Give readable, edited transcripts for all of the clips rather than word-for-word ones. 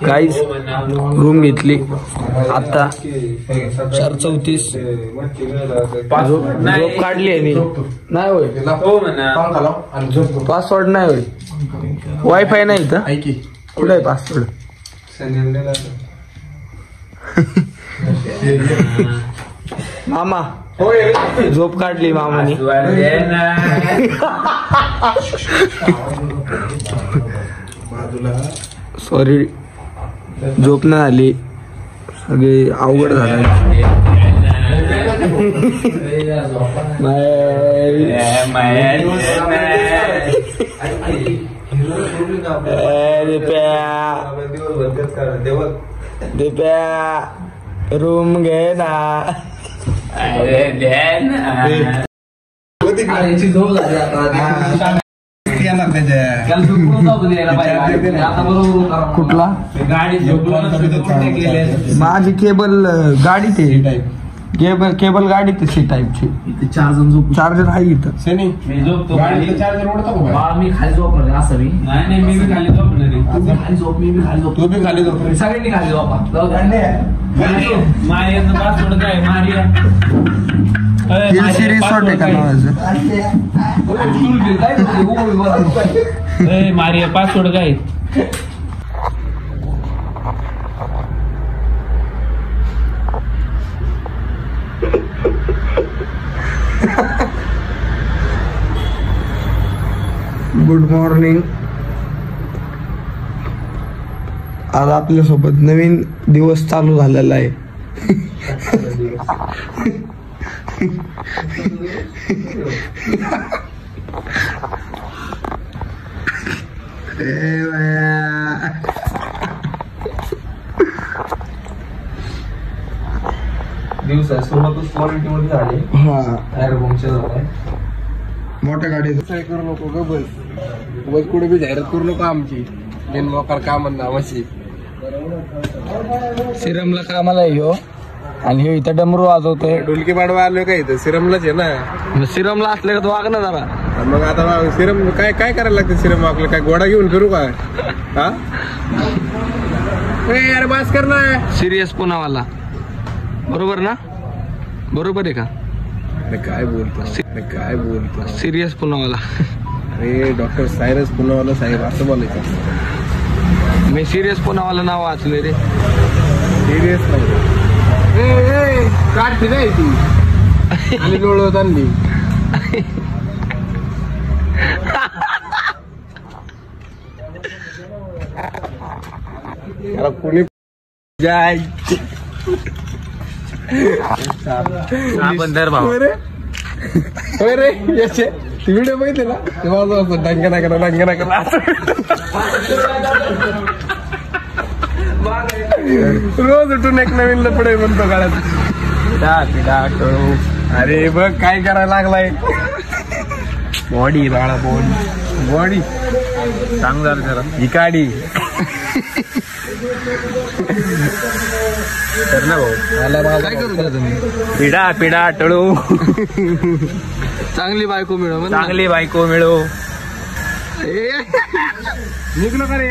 Guys room घेतली आता 4:34 झोप काढली आहे मी नाही होय पासवर्ड नाही होय वायफाय नाही इथं कुठे आहे पासवर्ड मामा झोप काढली मामानी सॉरी झोप नाही आली सगळे अवघड झालं रूम घे ना कुठला माझी केबल गाडी ते केबल गाडी तशी टाईपची चार्जर आहे इथं मी खाली झोपणार असं नाही मी खाली झोपणार खाली झोप मी खाली झोप तू बी खाली झोप सगळ्यांनी खाली झोपा मारियाचं पासवर्ड काय मारिया रिसॉर्ट आहे का नावाचं मारिया पासवर्ड काय गुड मॉर्निंग आज आपल्यासोबत नवीन दिवस चालू झालेला आहे दिवसा सुरुवातच क्वालिटी मध्ये झाली मोठ्या गाडीत करू नको ग बस कुठे बी जाहिरात करू नको आमची बिनमोकार काम नावाची सिरमला कामाला येऊ आणि हे इथं डमरू वाजवतोय ढोलकी पाडवा आलो का इथं सिरमलाच आहे ना सिरमला असले का तो वाग ना जरा मग आता सिरम काय काय करायला लागतं सिरम वागलं काय घोडा घेऊन फिरू का हा अरे बास कर ना सिरियस पुनावाला बरोबर ना बरोबर आहे का अरे काय बोलतो सिरियस पुनावाला अरे डॉक्टर सायरस पुनावाला साहेब असं बोलायचं मी सिरियस पुनावाला नाव वाचले रे सिरियस नाही काढते नाही ती आणि लोळवत आणली कुणी जाय बंदर भाऊ रे याचे व्हिडिओ बघितले ना तेव्हा डांगना करा रोज उठून एक नवीन लपडे म्हणतो काळात अरे बघ काय करायला लागलाय बॉडी बाळा बॉडी सांग झालं जरा ही काडी तर ना भाऊ काय करू तुम्ही पिढा टळू चांगली बायको मिळो निघलो का रे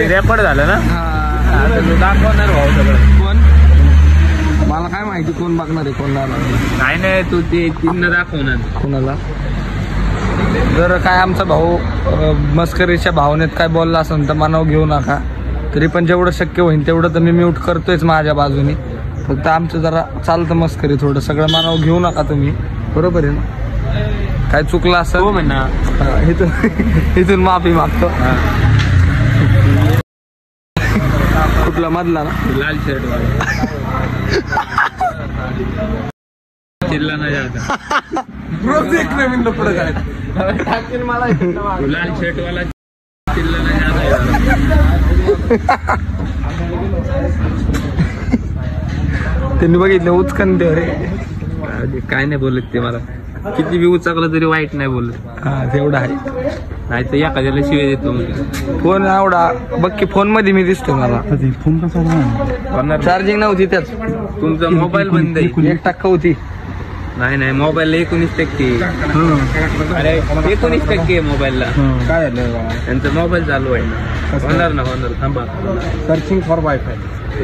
रेकॉर्ड झालं ना दाखवणार भाऊ सगळं कोण मला काय माहिती कोण बघणार आहे कोण नाही तू ते तीन दाखवणार कोणाला जर काय आमचा भाऊ मस्करीच्या भावनेत काय बोलला असेल तर मनावर घेऊ नका तरी पण जेवढं शक्य होईल तेवढं तर मी म्यूट करतोयच माझ्या बाजूने फक्त आमचं जरा चालतं मस्करी थोडं सगळं मनावर घेऊ नका तुम्ही बरोबर आहे ना काय चुकलं असं हो म्हणा इथून माफी मागतो कुठला मधला ना लाल शर्ट चिल्ला नाही जाता रोज एक नवीन लपडं काय मला लाल शर्ट वाला चिल्ला नाही जाता त्यांनी बघितलं उचकन ते अरे काय नाही बोलत ते मला किती बी उचाकलं तरी वाईट नाही बोलत हा तेवढा आहे नाही तर एखाद्याला शिवे देतो फोन एवढा बघ की फोन मध्ये मी दिसतो मला फोन कसा चार्जिंग नव्हती त्यात तुमचा मोबाईल बंद आहे 1% होती नाही मोबाईलला 19%. अरे 19% मोबाईलला. काय झालं त्यांचा मोबाईल चालू आहे. होणार थांबा. Searching for wifi.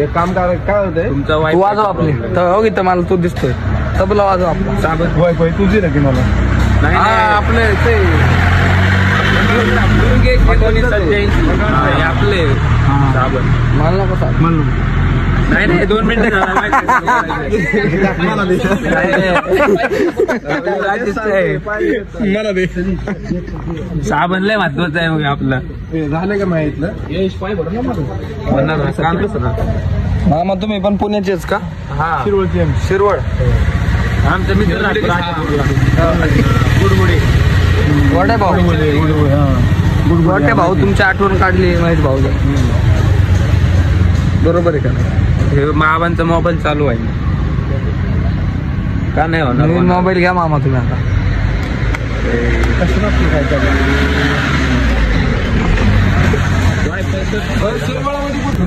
एक काम करा, काय होतंय तुमचा तू वाजव आपली तर हो इथं मला तू दिसतोय तबला वाजव आपला. वायफाय तुझी ना की मला नाही आपले ते आपले साबण मला नको सांग. नाही 2 मिनिटं मला दे. साबण लय महत्वाचं आहे मग आपलं. झालं का माहितलं मामा तुम्ही पण पुण्याचेच का? हा शिरवळ. आमचा मित्र गुडगुडी गोट्या भाऊ. गोट्या भाऊ तुमची आठवण काढली महेश भाऊ. बरोबर आहे का? हे मामांचा मोबाईल चालू आहे का नाही होणार? नवीन मोबाईल घ्या मामा तुम्ही आता.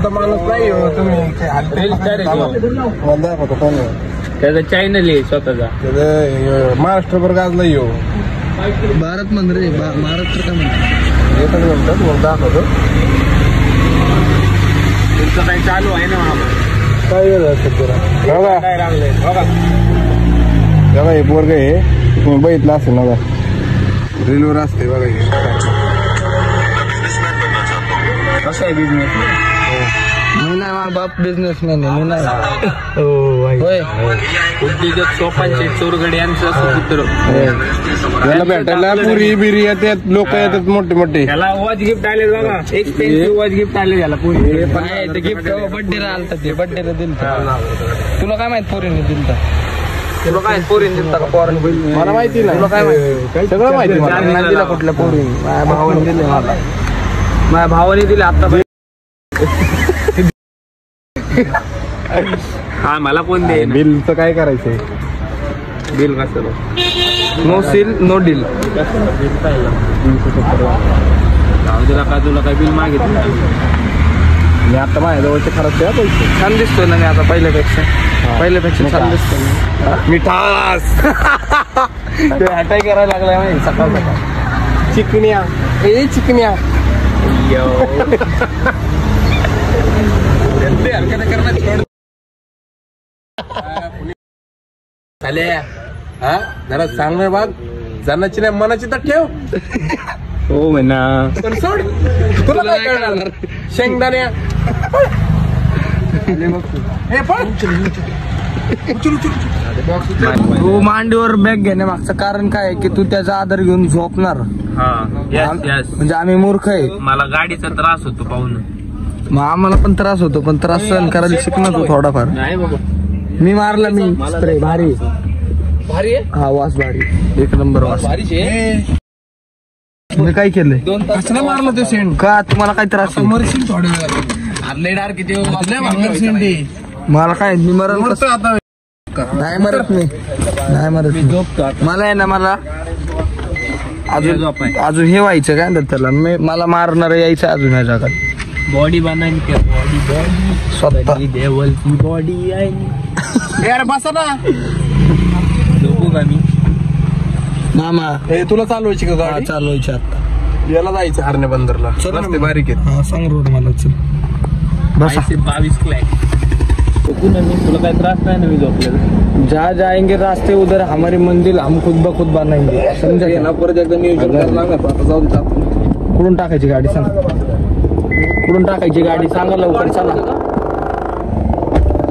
माणूस नाही हो तुम्ही. त्याचा चॅनल आहे स्वतःचा. महाराष्ट्रभर गाजला येऊ. भारत म्हण रे महाराष्ट्र काय म्हणतो. एकच म्हणतात मग दाखवतो. तुमचं काही चालू आहे ना मामा? काय बघा काय लागलंय बघा. बघा हे पोरग हे तुम्ही बघितलं असेल ना बघा. रीलवर असते बघा हे. कसं आहे बिझनेस? मी नाही माझा बाप बिझनेसमॅन आहे. मी नाही होय. उद्योजक सोपांचे चोरगडे यांचं सुपुत्र. याला भेटायला पुरी बिरी येतात, लोक येतात मोठे मोठे. त्याला वॉच गिफ्ट आले बघा. एक्सपेन्सिव्ह वॉच गिफ्ट आले त्याला पुरी. गिफ्ट बड्डेला आलता ते. बड्डेला दिलं तुला काय माहित पोरीने दिलं. तुला काय पोरीने दिलं का पोराने? मला माहिती ना. तुला काय माहिती? सगळं माहिती मला. नाही दिला कुठल्या पोरीने. माझ्या भावाने दिले मला. माझ्या भावाने दिले आता. हा मला कोण दे. बिलचं काय करायचंय? बिल कसं? No seal no deal. तुला काय बिल मागितलं? मी आता माझ्या जवळचे खरंच द्या पैसे. छान दिसतोय ना मी आता पहिल्यापेक्षा छान दिसतोय. मिठास ते हटाई करायला लागलाय माहिती सकाळ सकाळ. चिकन्या ए चिकन्या. जरा चांगलं बाग. जनाची नाही मनाची तर ठेव. हो म्हणा. पण सोड. तुला काय करणार? शेंगदाण्या तू मांडीवर बॅग घेण्यामागचं कारण काय आहे की तू त्याचा आधार घेऊन झोपणार. म्हणजे आम्ही मूर्ख आहे. मला गाडीचा त्रास होतो पाहून. मग आम्हाला पण त्रास होतो पण त्रास सहन करायला शिकणार तू थोडाफार. नाही बाबा मी मारला. मी स्प्रे भारी हा वास भारी. एक नंबर वास. मी काय केलंय? कसं मारलं ते सेंड का तुम्हाला काय त्रास आहे? मरशील थोड्या वेळात. मला काय मी मरण मरतो आता. नाही मरत मी. नाही मरत मी. मला आहे ना मला अजून हे व्हायचं काय म्हणतात त्याला. मला मारणार यायचं अजून या जगात. बॉडी बनायची. बॉडी स्वतः देवलची बॉडी आहे. यार बसा ना. झोपू का मी? मामा हे तुला चालवायची का गाडी? चालवायची आता. याला जायचं हरणे बंदरला. रस्ते बारीक आहेत. हा सांग रोड मला. चल बसा. 22 क्लॅक. तुला काय त्रास नाही ना? मी झोपलेलं. जहाँ जाएंगे रास्ते उधर हमारी मंजिल हम खुद ब खुद बनाएंगे. समजा ना परत एकदा नियोजन करायला लागणार. आता जाऊ दे. कुठून टाकायची गाडी सांग. कुठून टाकायची गाडी सांगा लवकर. चला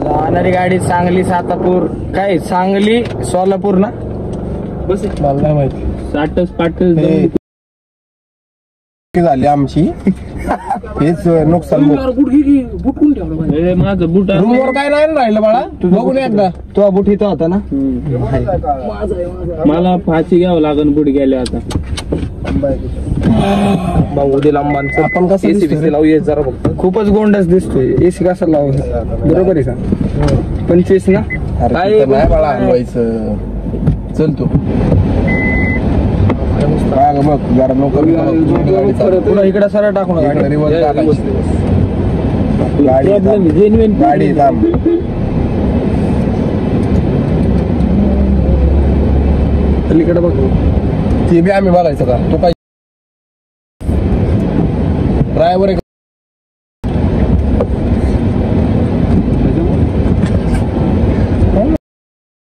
जाणारी गाडी सांगली सातापूर काय सांगली सोलापूर ना. बस मला नाही माहिती. 60 पाटल झाली आमची. हेच नुकसान. माझं बुट रूमवर काय नाही राहिलं बाळा. तू बघून एकदा. तो बुट इथं होता ना. मला फाशी घ्यावं लागेल बुट गेले आता. उद्या लांबांचं आपण कसं AC लावूया जरा फक्त. खूपच गोंडच दिसतोय. एसी कसा लावू? बरोबर आहे का? 25 ना. नाही बाळा हलवायचं. चल तू बघ जरा लवकर. पुन्हा इकडे सरळ टाकून गाडी. गाडी थांब. पलीकडे बघ. ते बी आम्ही बघायचं का? तू काय ड्रायव्हर आहे?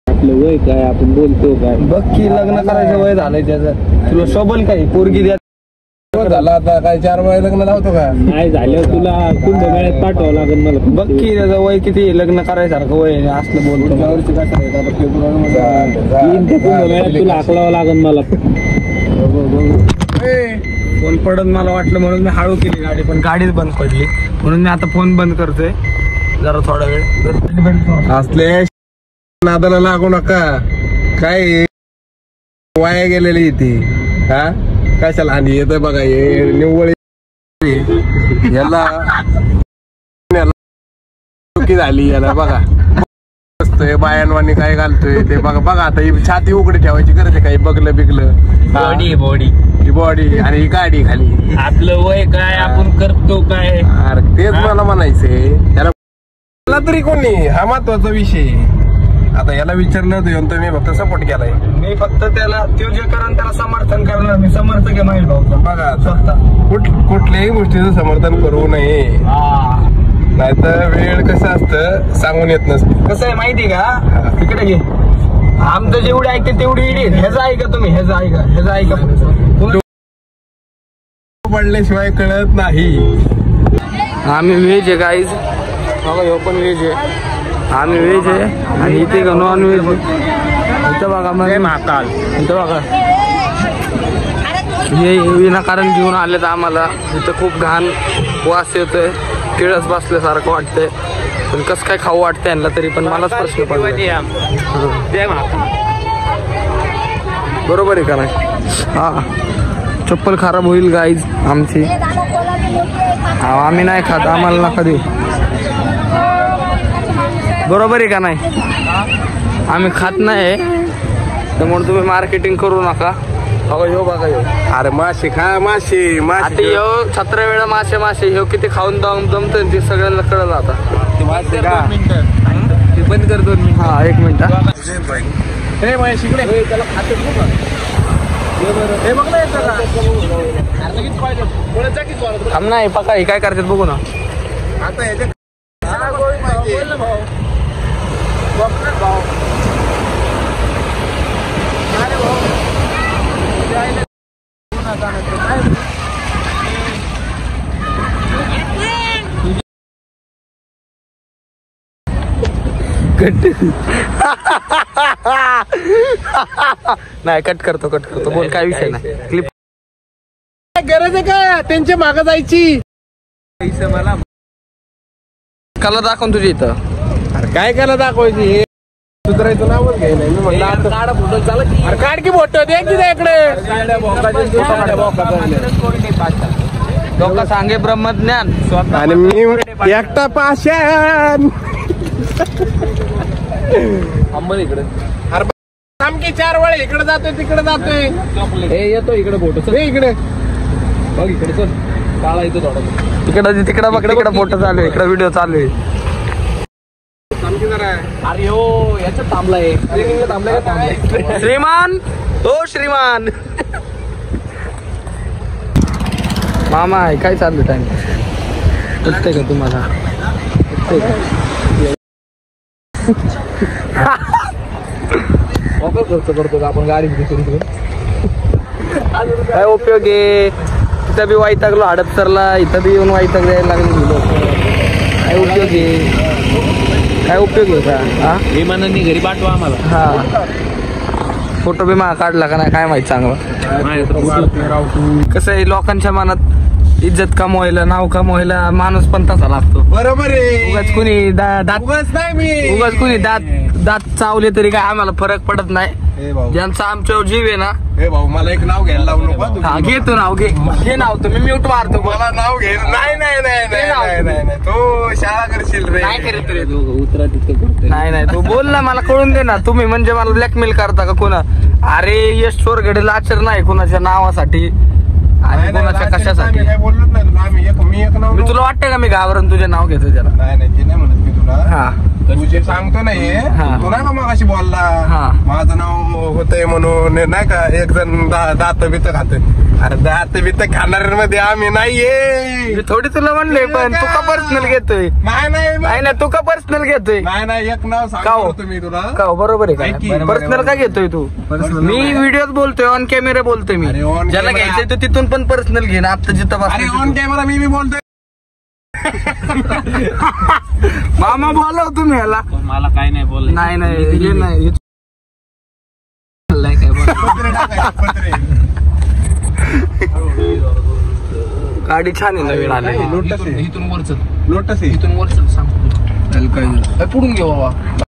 आपलं वय काय, आपण बोलतो काय? बघ की लग्न करायचं वय झालंय त्याचं. तुला शोभल काही पोरगी द्या झाला आता काय 4 वेळा लग्न लावतो का? नाही झालं तुला कुंभमेळ्यात पाठवावं लागेल मला. बघ की त्याचं वय किती आहे, लग्न करायसारखं वय आहे. असलं बोलतो. कुंभमेळ्यात तुला हाकलावं लागेल मला. फोन पडत मला वाटलं म्हणून मी हळू केली गाडी, पण गाडीच बंद पडली म्हणून मी आता फोन बंद करतोय जरा थोडा वेळ. असले नादाला लागू नका. काय वाया गेलेली ती हा कशाला आणि येत बघा हे निव्वळ याला चुकी झाली याला बघा. बसतोय बायांवानी काय घालतोय ते बघा. बघा आता ही छाती उघडी ठेवायची गरज आहे काही बघलं बिगलं. बॉडी ही बॉडी आणि ही गाडी खाली. आपलं वय काय, आपण करतो काय? अरे तेच मला म्हणायचंय. त्याला मला तरी कोणी हा महत्वाचा विषय. आता याला विचारलं होतं तर मी फक्त सपोर्ट केलाय. मी फक्त त्याला तो जे करा त्याला समर्थन करणार. मी समर्थक आहे माझ्या भाऊचा. बघा कुठल्याही गोष्टीचं समर्थन करू नये, नाहीतर वेळ कसं असतं सांगून येत नसतं. कसं आहे माहिती का? तिकडे घे. आमचं जेवढी ऐकते तेवढी इडी. ह्याचं ऐका तुम्ही, ह्याचं ऐका. पडल्याशिवाय कळत नाही. आम्ही व्हेज आहे गाईज. बघा ह्यो पण व्हेज आहे. आम्ही व्हेज आहे आणि इथे नॉन व्हेज आहे. इथं बघा मग महाकाल. इथं बघा हे विनाकारण घेऊन आलेत आम्हाला. इथं खूप घाण वास येतोय, किळस बसल्यासारखं वाटतंय. पण कसं काय खाऊ वाटतंय यांना तरी, पण मलाच प्रश्न पडला. बरोबर आहे का नाही? हा चप्पल खराब होईल गाईज आमची. आम्ही नाही खात, आम्हाला नका देऊ. बरोबर आहे का नाही? आम्ही खात नाही त्यामुळे तुम्ही मार्केटिंग करू नका. बघा ह्यो बघा ह्यो. अरे मासे खा मासे आता ह्यो 17 वेळा मासे ह्यो किती खाऊन जमतोय ते सगळ्यांना कळलं आता. बंद कर 2 मिनिट. हा 1 मिनिट. थांब नाही पका हे काय करतात बघू ना. नाही कट करतो बोल काय विषय नाही. क्लिप गरज आहे का त्यांच्या मागे जायची? मला कला दाखवून तुझी इथं. अरे काय करायला दाखवायची? हे सुधारायचं नावच घ्याय नाही. मी म्हटलं आता फोटो चालत. अरे काढ की फोटो दे की इकडे. लोक सांगे ब्रह्मज्ञान आणि मी एकटा पाषाण. अंबल इकडे. अरे आमकी 4 वेळा इकडे जातोय तिकडे जातोय. हे येतो इकडे फोटो. हे इकडे बघ इकडे चल. काळा येतो थोडा. तिकडे बघ तिकडे फोटो चालू आहे, इकडे व्हिडिओ चालू आहे. अरे हो याच्यात थांबलाय. थांबलाय श्रीमान हो श्रीमान. मामा आहे काय चाललं टाइम उठते का तुम्हाला? खर्च करतो का आपण गाडी करू? काय उपयोग आहे? तिथं बी वाईटागलो हडपसरला, इथं बी येऊन वाईटाग द्यायला लागले. काय उपयोग आहे? काय उपयोग आहे का? हा विमानांनी घरी पाठवा आम्हाला. हा फोटो बी मा काढला का नाही काय माहित चांगलं. कसं आहे लोकांच्या मनात इज्जत कमवायला नाव कमवायला माणूस पण तसा लागतो. बरोबर आहे. उगाच कुणी दात उगाच नाही मी उगाच कुणी दात चावले तरी काय आम्हाला फरक पडत नाही. ज्यांचा आमच्यावर जीव आहे ना. हे भाऊ मला एक नाव घ्यायला लावू नको. हा घेतो नाव घे नाव तुम्ही म्यूट मारतो. मला नाव घे. नाही नाही नाही नाही नाही नाही तू शाळा करशील रे. काय करत रे उतरा तिथे करतोय. नाही तू बोल ना मला कळून दे ना. तुम्ही म्हणजे मला ब्लॅकमेल करता का कोणा? अरे यश चोरगडे लाचर नाही कोणाच्या नावासाठी आणि कोणाच्या कशासाठी. काय बोललोच नाही तुला. मी एक नाव. मी तुला वाटतं का मी घाबरून तुझे नाव घेतो त्याला? नाही ते नाही म्हणत मी तुला. हा तुझे सांगतो ना हे हा. तू नाही का मग अशी बोलला हा. माझं नाव होतंय म्हणून नाही का एक जण दात बित खात. अरे दात बित खाणाऱ्यांमध्ये आम्ही नाहीये. मी थोडी तुला म्हणले पण तू का पर्सनल घेतोय? नाही नाही ना, तू का पर्सनल घेतोय? नाही एक नाव का हो? सांगतो तुम्ही तुला का हो, बरोबर आहे ऐक की. का? पर्सनल का घेतोय तू? मी व्हिडिओत बोलतोय, ऑन कॅमेरा बोलतोय मी. अरे on ज्याला camera. घ्यायचंय तो तिथून पण पर्सनल घे ना. आता जिथं अरे ऑन बस कॅमेरा मी बोलतोय. मामा बोलाव तुम्ही याला. मला काय नाही बोल. नाही हे नाही पत्रे टाकायचे, पत्रे. गाडी छान आहे नवीन आली. लोटस आहे. इथून वरच लोटस आहे. इथून वरच सांगतो. काय पुढून घे बाबा.